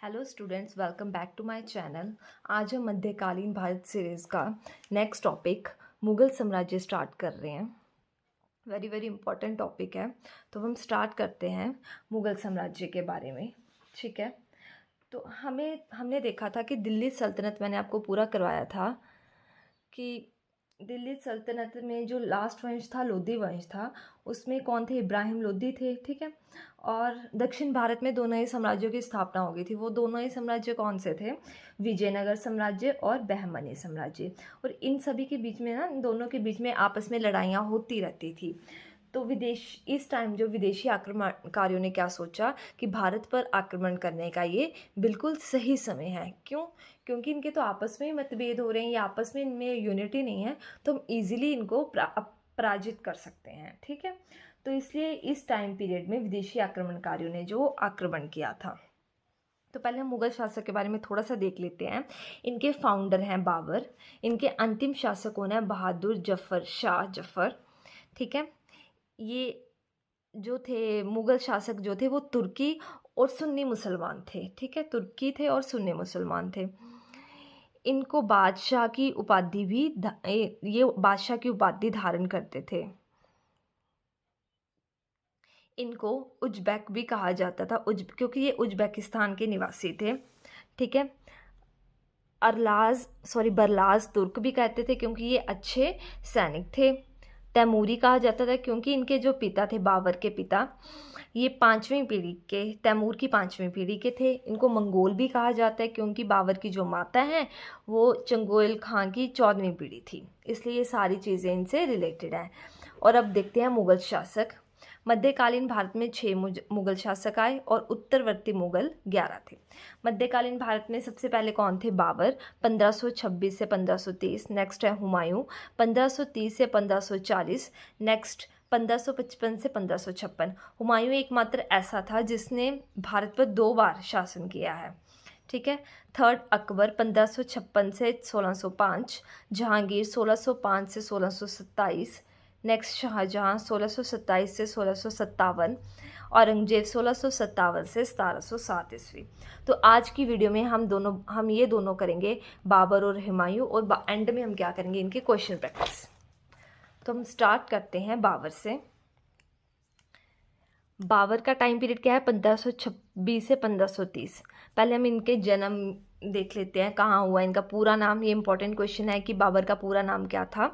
Hello students, welcome back to my channel. आज हम मध्यकालीन भारत सीरीज़ का नेक्स्ट टॉपिक मुग़ल साम्राज्य स्टार्ट कर रहे हैं। वेरी वेरी इंपॉर्टेंट टॉपिक है, तो हम स्टार्ट करते हैं मुग़ल साम्राज्य के बारे में। ठीक है, तो हमने देखा था कि दिल्ली सल्तनत, मैंने आपको पूरा करवाया था कि दिल्ली सल्तनत में जो लास्ट वंश था, लोधी वंश था, उसमें कौन थे? इब्राहिम लोधी थे। ठीक है, और दक्षिण भारत में दो नए साम्राज्यों की स्थापना हो गई थी। वो दोनों ही साम्राज्य कौन से थे? विजयनगर साम्राज्य और बहमनी साम्राज्य। और इन सभी के बीच में ना, इन दोनों के बीच में आपस में लड़ाइयाँ होती रहती थी। तो इस टाइम जो विदेशी आक्रमणकारियों ने क्या सोचा कि भारत पर आक्रमण करने का ये बिल्कुल सही समय है। क्यों? क्योंकि इनके तो आपस में ही मतभेद हो रहे हैं, या आपस में इनमें यूनिटी नहीं है, तो हम इजीली इनको पराजित कर सकते हैं। ठीक है, तो इसलिए इस टाइम पीरियड में विदेशी आक्रमणकारियों ने जो आक्रमण किया था। तो पहले हम मुगल शासक के बारे में थोड़ा सा देख लेते हैं। इनके फाउंडर हैं बाबर, इनके अंतिम शासक कौन है? बहादुर जफर, शाह जफर। ठीक है, ये जो थे मुगल शासक जो थे वो तुर्की और सुन्नी मुसलमान थे। ठीक है, तुर्की थे और सुन्नी मुसलमान थे। इनको बादशाह की उपाधि भी ये बादशाह की उपाधि धारण करते थे। इनको उज्बेक भी कहा जाता था, क्योंकि ये उज्बेकिस्तान के निवासी थे। ठीक है, बरलाज तुर्क भी कहते थे क्योंकि ये अच्छे सैनिक थे। तैमूरी कहा जाता था क्योंकि इनके जो पिता थे, बाबर के पिता, ये तैमूर की पाँचवीं पीढ़ी के थे। इनको मंगोल भी कहा जाता है क्योंकि बाबर की जो माता हैं वो चंगोल खां की 14वीं पीढ़ी थी, इसलिए ये सारी चीज़ें इनसे रिलेटेड हैं। और अब देखते हैं मुगल शासक। मध्यकालीन भारत में 6 मुगल शासक आए और उत्तरवर्ती मुगल 11 थे। मध्यकालीन भारत में सबसे पहले कौन थे? बाबर, 1526 से 1530। नेक्स्ट है हुमायूं, 1530 से 1540। नेक्स्ट 1555 से 1556। हुमायूं एकमात्र ऐसा था जिसने भारत पर 2 बार शासन किया है। ठीक है, थर्ड अकबर, 1556 से 1605। जहांगीर, 1605 से 1627। नेक्स्ट शाहजहां, 1627 से 1657। औरंगजेब, 1657 से 1707 ईस्वी। तो आज की वीडियो में हम ये दोनों करेंगे, बाबर और हुमायूं, और एंड में हम क्या करेंगे? इनके क्वेश्चन प्रैक्टिस। तो हम स्टार्ट करते हैं बाबर से। बाबर का टाइम पीरियड क्या है? 1526 से 1530। पहले हम इनके जन्म देख लेते हैं, कहाँ हुआ इनका पूरा नाम। ये इंपॉर्टेंट क्वेश्चन है कि बाबर का पूरा नाम क्या था।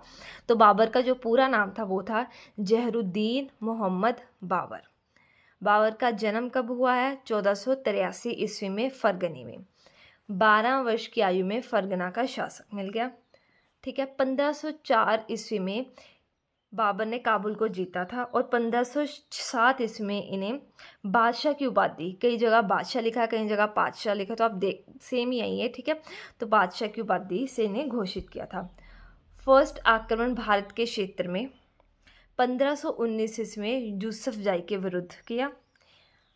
तो बाबर का जो पूरा नाम था वो था जहरुद्दीन मोहम्मद बाबर। बाबर का जन्म कब हुआ है? 1483 ईस्वी में फरगनी में। 12 वर्ष की आयु में फरगना का शासक मिल गया। ठीक है, 1504 ईस्वी में बाबर ने काबुल को जीता था, और 1507 ईस्वी में इन्हें बादशाह की उपाधि, कई जगह बादशाह लिखा है, कई जगह पातशाह लिखा, तो आप देख सेम ही यही है। ठीक है, तो बादशाह की उपाधि से इन्हें घोषित किया था। फर्स्ट आक्रमण भारत के क्षेत्र में 1519 ईस्वी में यूसुफ जाई के विरुद्ध किया।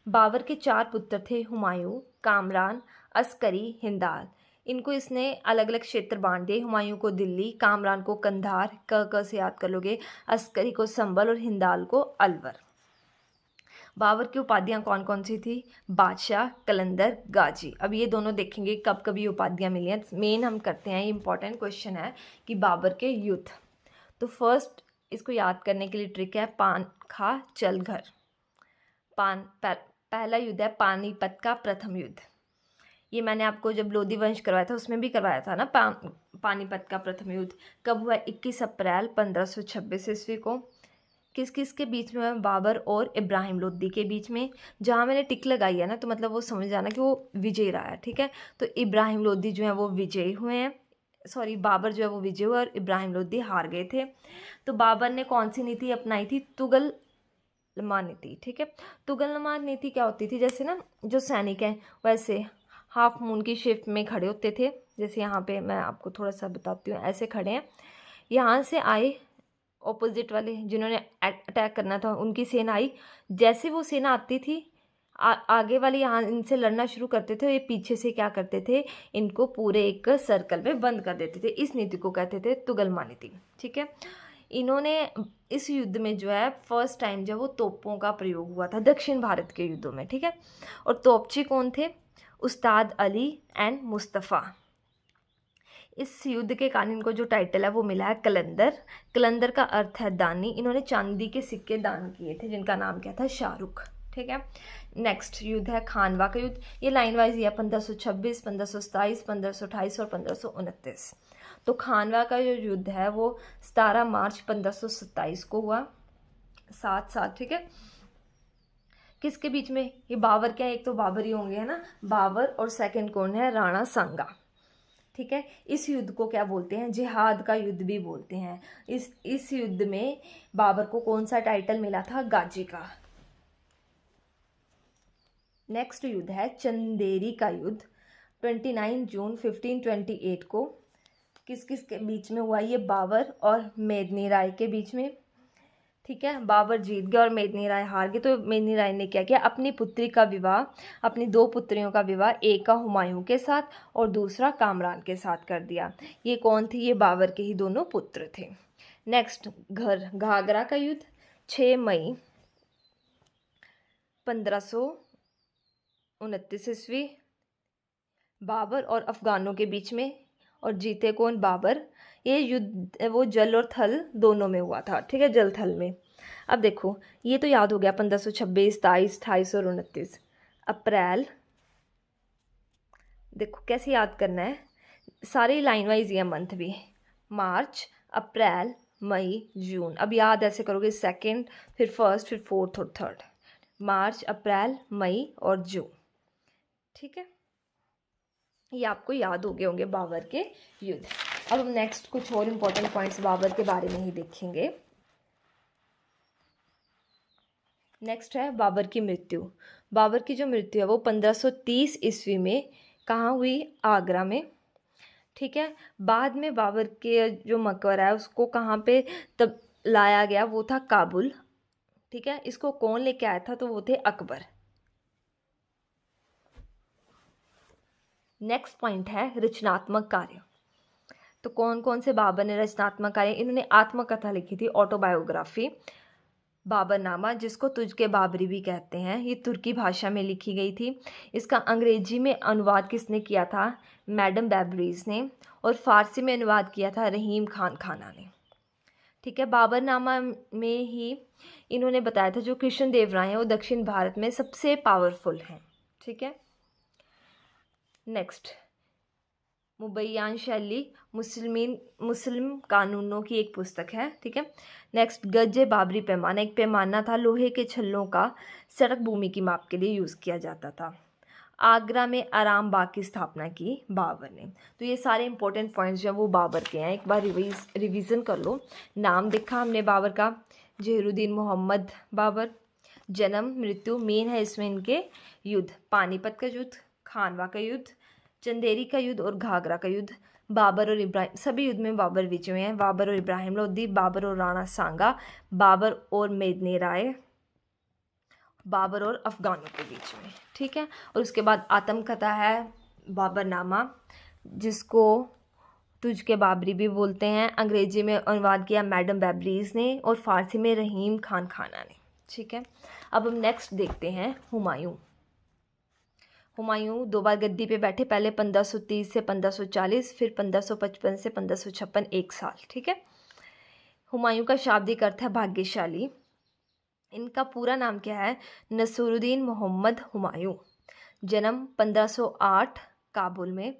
बाबर के 4 पुत्र थे, हुमायूं, कामरान, अस्करी, हिंदाल। इनको इसने अलग अलग क्षेत्र बांट दिए। हुमायूं को दिल्ली, कामरान को कंधार, क से याद कर लोगे, अस्करी को संभल और हिंदाल को अलवर। बाबर की उपाधियां कौन कौन सी थी? बादशाह, कलंदर, गाजी। अब ये दोनों देखेंगे कब कब ये उपाधियां मिली हैं। मेन हम करते हैं, ये इंपॉर्टेंट क्वेश्चन है कि बाबर के युद्ध। तो फर्स्ट इसको याद करने के लिए ट्रिक है, पान खा चल घर। पहला युद्ध है पानीपत का प्रथम युद्ध। ये मैंने आपको जब लोधी वंश करवाया था उसमें भी करवाया था ना। पानीपत का प्रथम युद्ध कब हुआ? 21 अप्रैल 1526 ईस्वी को। किस किस के बीच में हुआ? बाबर और इब्राहिम लोधी के बीच में। जहाँ मैंने टिक लगाई है ना, तो मतलब वो समझ जाना कि वो विजयी रहा है। ठीक है, तो इब्राहिम लोधी जो है वो विजयी हुए हैं, बाबर जो है वो विजय हुए और इब्राहिम लोधी हार गए थे। तो बाबर ने कौन सी नीति अपनाई थी? तुगलमा नीति। ठीक है, तुगलमा नीति क्या होती थी? जैसे ना जो सैनिक हैं वैसे हाफ मून की शिफ्ट में खड़े होते थे। जैसे यहाँ पे मैं आपको थोड़ा सा बताती हूँ, ऐसे खड़े हैं, यहाँ से आए ऑपोजिट वाले जिन्होंने अटैक करना था, उनकी सेना आई। जैसे वो सेना आती थी, आगे वाले यहाँ इनसे लड़ना शुरू करते थे, ये पीछे से क्या करते थे? इनको पूरे एक सर्कल में बंद कर देते थे। इस नीति को कहते थे तुगलमा नीति। ठीक है, इन्होंने इस युद्ध में जो है फर्स्ट टाइम जब वो तोपों का प्रयोग हुआ था दक्षिण भारत के युद्धों में। ठीक है, और तोपची कौन थे? उस्ताद अली एंड मुस्तफ़ा। इस युद्ध के कारण इनको जो टाइटल है वो मिला है कलंदर। कलंदर का अर्थ है दानी। इन्होंने चांदी के सिक्के दान किए थे जिनका नाम क्या था, शाहरुख। ठीक है। नेक्स्ट युद्ध है खानवा का युद्ध। ये लाइन वाइज है 1526, 1527, 1528 और 1529। तो खानवा का जो युद्ध है वो 17 मार्च 1527 को हुआ, 7 साल। ठीक है। किसके बीच में? ये बाबर क्या है, एक तो बाबर ही होंगे, है ना, बाबर, और सेकंड कौन है, राणा सांगा। ठीक है। इस युद्ध को क्या बोलते हैं, जिहाद का युद्ध भी बोलते हैं। इस युद्ध में बाबर को कौन सा टाइटल मिला था, गाजी का। नेक्स्ट युद्ध है चंदेरी का युद्ध। 29 जून 1528 को किस किस के बीच में हुआ, ये बाबर और मेदिनी राय के बीच में। ठीक है। बाबर जीत गया और मेदिनी राय हार गई। तो मेदिनी राय ने क्या किया, अपनी पुत्री का विवाह, अपनी 2 पुत्रियों का विवाह, एक का हुमायूं के साथ और दूसरा कामरान के साथ कर दिया। ये कौन थे, ये बाबर के ही दोनों पुत्र थे। नेक्स्ट घाघरा का युद्ध 6 मई 1529 ईस्वी, बाबर और अफगानों के बीच में। और जीते कौन, बाबर। ये युद्ध वो जल और थल दोनों में हुआ था। ठीक है, जल थल में। अब देखो, ये तो याद हो गया 1526, 23, 28 और 29। अप्रैल, देखो कैसे याद करना है, सारे लाइन वाइज है मंथ भी। मार्च, अप्रैल, मई, जून। अब याद ऐसे करोगे, सेकंड, फिर फर्स्ट, फिर फोर्थ और थर्ड। मार्च, अप्रैल, मई और जून। ठीक है, ये आपको याद हो गए होंगे बाबर के युद्ध। अब हम नेक्स्ट कुछ और इम्पोर्टेंट पॉइंट्स बाबर के बारे में ही देखेंगे। नेक्स्ट है बाबर की मृत्यु। बाबर की जो मृत्यु है वो 1530 ईस्वी में कहाँ हुई, आगरा में। ठीक है। बाद में बाबर के जो मकबरा है उसको कहाँ पे तब लाया गया, वो था काबुल। ठीक है। इसको कौन लेके आया था, तो वो थे अकबर। नेक्स्ट पॉइंट है रचनात्मक कार्य। तो कौन कौन से बाबर ने रचनात्मक कार्य, इन्होंने आत्मकथा लिखी थी, ऑटोबायोग्राफी, बाबरनामा, जिसको तुझ के बाबरी भी कहते हैं। ये तुर्की भाषा में लिखी गई थी। इसका अंग्रेजी में अनुवाद किसने किया था, मैडम बैबरीज ने। और फारसी में अनुवाद किया था रहीम खान खाना ने। ठीक है। बाबरनामा में ही इन्होंने बताया था जो कृष्ण देव राय हैं वो दक्षिण भारत में सबसे पावरफुल हैं। ठीक है। नेक्स्ट, मुबैयान शैली मुस्लिम कानूनों की एक पुस्तक है। ठीक है। नेक्स्ट, गज बाबरी पैमाना, एक पैमाना था लोहे के छल्लों का, सड़क भूमि की माप के लिए यूज़ किया जाता था। आगरा में आराम बाग की स्थापना की बाबर ने। तो ये सारे इंपॉर्टेंट पॉइंट्स जो हैं वो बाबर के हैं, एक बार रिवीजन कर लो। नाम देखा हमने बाबर का, जहीरुद्दीन मोहम्मद बाबर। जन्म मृत्यु मेन है इसमें इनके। युद्ध, पानीपत का युद्ध, खानवा का युद्ध, चंदेरी का युद्ध और घाघरा का युद्ध। बाबर और इब्राहिम, सभी युद्ध में बाबर विजय हैं। बाबर और इब्राहिम लोधी, बाबर और राणा सांगा, बाबर और मेदिनी राय, बाबर और अफगानों के बीच में। ठीक है। और उसके बाद आत्मकथा है बाबरनामा, जिसको तुझ के बाबरी भी बोलते हैं। अंग्रेजी में अनुवाद किया मैडम बैबरीज ने और फारसी में रहीम खान खाना ने। ठीक है। अब हम नेक्स्ट देखते हैं हुमायूं। हुमायूं 2 बार गद्दी पे बैठे, पहले 1530 से 1540, फिर 1555 से 1556, 1 साल। ठीक है। हुमायूं का शाब्दिक अर्थ है भाग्यशाली। इनका पूरा नाम क्या है, नसरुद्दीन मोहम्मद हुमायूं। जन्म 1508 काबुल में।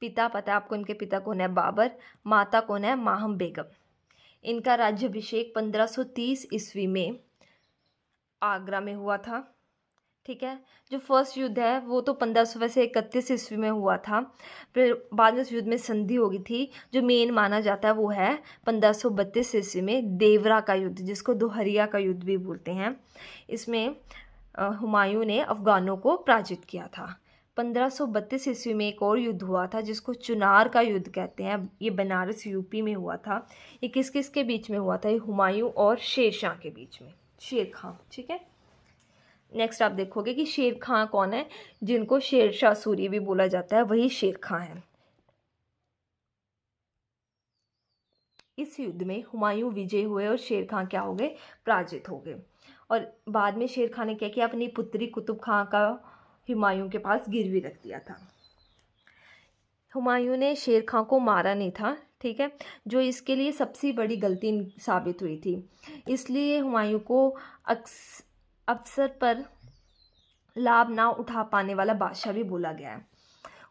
पिता, पता आपको इनके पिता कौन है, बाबर। माता कौन है, माहम बेगम। इनका राज्याभिषेक 1530 ईस्वी में आगरा में हुआ था। ठीक है। जो फर्स्ट युद्ध है वो तो 1531 ईस्वी में हुआ था। फिर बाद में उस युद्ध में संधि हो गई थी। जो मेन माना जाता है वो है 1532 ईस्वी में देवरा का युद्ध, जिसको दोहरिया का युद्ध भी बोलते हैं। इसमें हुमायूं ने अफगानों को पराजित किया था। 1532 ईस्वी में एक और युद्ध हुआ था जिसको चुनार का युद्ध कहते हैं। ये बनारस यूपी में हुआ था। ये किस किस के बीच में हुआ था, ये हुमायूं और शेर शाह के बीच में, शेर खां। ठीक है। नेक्स्ट आप देखोगे कि शेर खां कौन है, जिनको शेर शाह सूरी भी बोला जाता है, वही शेर खां है। इस युद्ध में हुमायूं विजय हुए और शेर खां क्या हो गए, पराजित हो गए। और बाद में शेर खां ने क्या किया, अपनी पुत्री कुतुब खां का हुमायूं के पास गिरवी रख दिया था। हुमायूं ने शेर खां को मारा नहीं था, ठीक है, जो इसके लिए सबसे बड़ी गलती साबित हुई थी। इसलिए हुमायूं को अवसर पर लाभ ना उठा पाने वाला बादशाह भी बोला गया है।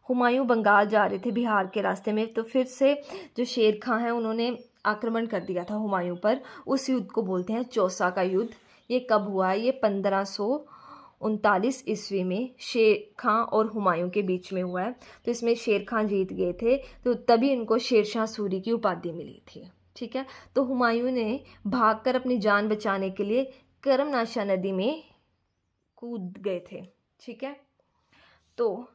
हुमायूं बंगाल जा रहे थे बिहार के रास्ते में, तो फिर से जो शेर खां है उन्होंने आक्रमण कर दिया था हुमायूं पर। उस युद्ध को बोलते हैं चौसा का युद्ध। ये कब हुआ? ये 1539 ईस्वी में शेर खां और हुमायूं के बीच में हुआ है। तो इसमें शेर खां जीत गए थे, तो तभी इनको शेरशाह सूरी की उपाधि मिली थी, ठीक है। तो हुमायूं ने भागकर अपनी जान बचाने के लिए करमनाशा नदी में कूद गए थे, ठीक है। तो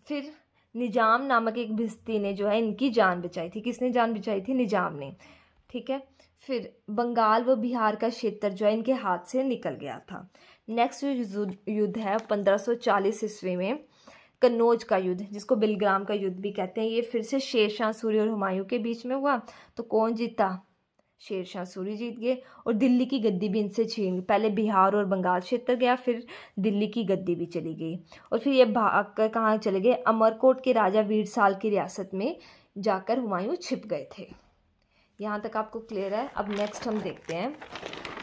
फिर निजाम नामक एक भिस्ती ने जो है इनकी जान बचाई थी। किसने जान बचाई थी? निजाम ने, ठीक है। फिर बंगाल व बिहार का क्षेत्र जो है इनके हाथ से निकल गया था। नेक्स्ट युद्ध है 1540 ईस्वी में कन्नौज का युद्ध, जिसको बिलग्राम का युद्ध भी कहते हैं। ये फिर से शेरशाह सूरी और हुमायूं के बीच में हुआ। तो कौन जीता? शेरशाह सूरी जीत गए और दिल्ली की गद्दी भी इनसे छीन। पहले बिहार और बंगाल क्षेत्र गया, फिर दिल्ली की गद्दी भी चली गई। और फिर ये भाग कर कहाँ चले गए? अमरकोट के राजा वीरसाल की रियासत में जाकर हुमायूं छिप गए थे। यहाँ तक आपको क्लियर है? अब नेक्स्ट हम देखते हैं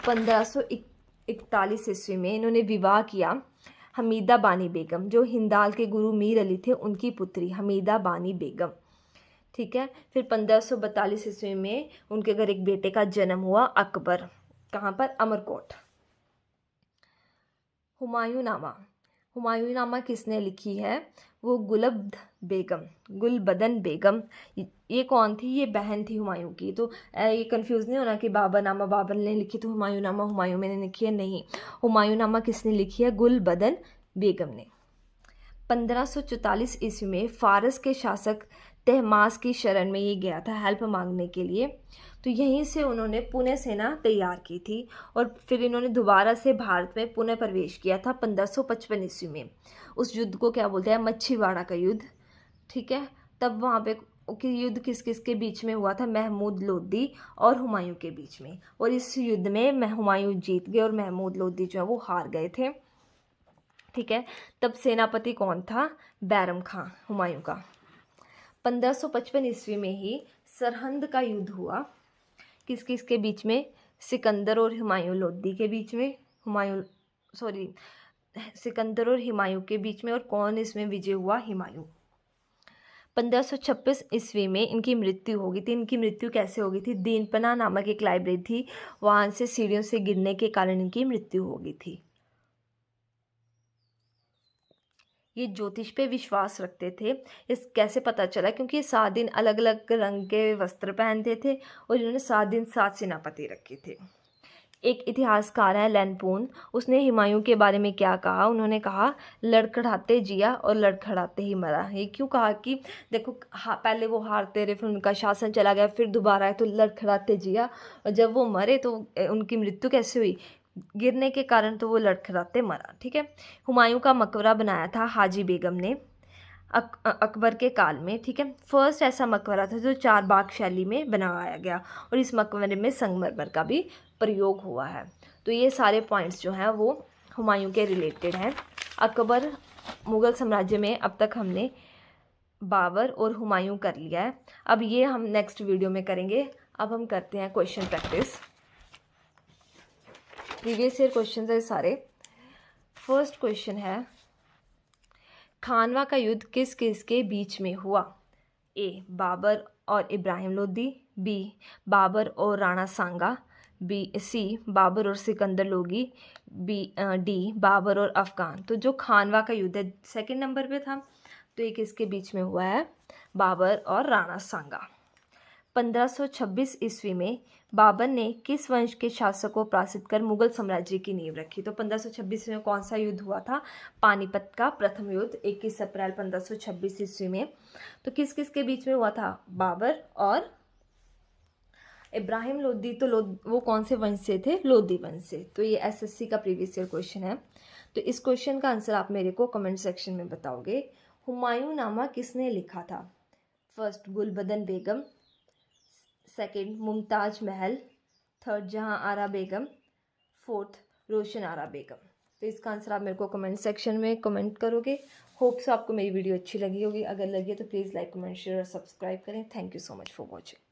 1541 ईस्वी में इन्होंने विवाह किया हमीदा बानी बेगम, जो हिंदाल के गुरु मीर अली थे उनकी पुत्री हमीदा बानी बेगम, ठीक है। फिर 1542 ईस्वी में उनके घर एक बेटे का जन्म हुआ अकबर। कहाँ पर? अमरकोट। हुमायूंनामा किसने लिखी है? वो गुलबदन बेगम। ये कौन थी? ये बहन थी हुमायूं की। तो ये कंफ्यूज नहीं होना कि बाबरनामा बाबर ने लिखी तो हुमायूंनामा हुमायूं ने लिखी है, नहीं। हुमायूंनामा किसने लिखी है? गुलबदन बेगम ने। 1544 ईस्वी में फारस के शासक तहमास की शरण में ये गया था हेल्प मांगने के लिए। तो यहीं से उन्होंने पुणे सेना तैयार की थी और फिर इन्होंने दोबारा से भारत में पुनः प्रवेश किया था 1555 ईस्वी में। उस युद्ध को क्या बोलते हैं? मच्छीवाड़ा का युद्ध, ठीक है। तब वहाँ पे युद्ध किस किस के बीच में हुआ था? महमूद लोदी और हुमायूं के बीच में। और इस युद्ध में हुमायूं जीत गए और महमूद लोदी जो है वो हार गए थे, ठीक है। तब सेनापति कौन था? बैरम खां, हुमायूं का। 1555 ईस्वी में ही सरहंद का युद्ध हुआ। किस किस के बीच में? सिकंदर और हुमायूं लोदी के बीच में। सिकंदर और हुमायूं के बीच में। और कौन इसमें विजय हुआ? हुमायूं। 1526 ईस्वी में इनकी मृत्यु हो गई थी। इनकी मृत्यु कैसे हो गई थी? दीनपना नामक एक लाइब्रेरी थी, वहाँ से सीढ़ियों से गिरने के कारण इनकी मृत्यु हो गई थी। ये ज्योतिष पे विश्वास रखते थे। इस कैसे पता चला? क्योंकि ये 7 दिन अलग अलग रंग के वस्त्र पहनते थे और इन्होंने 7 दिन 7 सेनापति रखे थे। एक इतिहासकार है लैनपून, उसने हुमायूं के बारे में क्या कहा? उन्होंने कहा लड़खड़ाते जिया और लड़खड़ाते ही मरा। ये क्यों कहा? कि देखो पहले वो हारते रहे, फिर उनका शासन चला गया, फिर दोबारा आए तो लड़खड़ाते जिया, और जब वो मरे तो उनकी मृत्यु कैसे हुई? गिरने के कारण, तो वो लड़खड़ाते मरा, ठीक है। हुमायूं का मकबरा बनाया था हाजी बेगम ने अकबर के काल में, ठीक है। फर्स्ट ऐसा मकबरा था जो 4 बाग शैली में बनाया गया और इस मकबरे में संगमरमर का भी प्रयोग हुआ है। तो ये सारे पॉइंट्स जो हैं वो हुमायूं के रिलेटेड हैं। अकबर मुग़ल साम्राज्य में अब तक हमने बाबर और हुमायूं कर लिया है। अब ये हम नेक्स्ट वीडियो में करेंगे। अब हम करते हैं question practice. Previous year question है सारे। फर्स्ट क्वेश्चन है, खानवा का युद्ध किस किस के बीच में हुआ? ए बाबर और इब्राहिम लोदी, बी बाबर और राणा सांगा, सी बाबर और सिकंदर लोदी, डी बाबर और अफगान। तो जो खानवा का युद्ध है सेकंड नंबर पे था, तो ये किसके बीच में हुआ है? बाबर और राणा सांगा। 1526 ईस्वी में बाबर ने किस वंश के शासक को पराजित कर मुगल साम्राज्य की नींव रखी? तो 1526 में कौन सा युद्ध हुआ था? पानीपत का प्रथम युद्ध 21 अप्रैल 1526 ईस्वी में। तो किस किस के बीच में हुआ था? बाबर और इब्राहिम लोदी। तो वो कौन से वंश से थे? लोदी वंश से। तो ये एसएससी का प्रीवियस ईयर क्वेश्चन है। तो इस क्वेश्चन का आंसर आप मेरे को कमेंट सेक्शन में बताओगे। हुमायूंनामा किसने लिखा था? फर्स्ट गुलबदन बेगम, सेकंड मुमताज महल, थर्ड जहां आरा बेगम, फोर्थ रोशन आरा बेगम। तो इसका आंसर आप मेरे को कमेंट सेक्शन में कमेंट करोगे। होप्स आपको मेरी वीडियो अच्छी लगी होगी। अगर लगी है तो प्लीज़ लाइक कमेंट शेयर और सब्सक्राइब करें। Thank you so much for watching.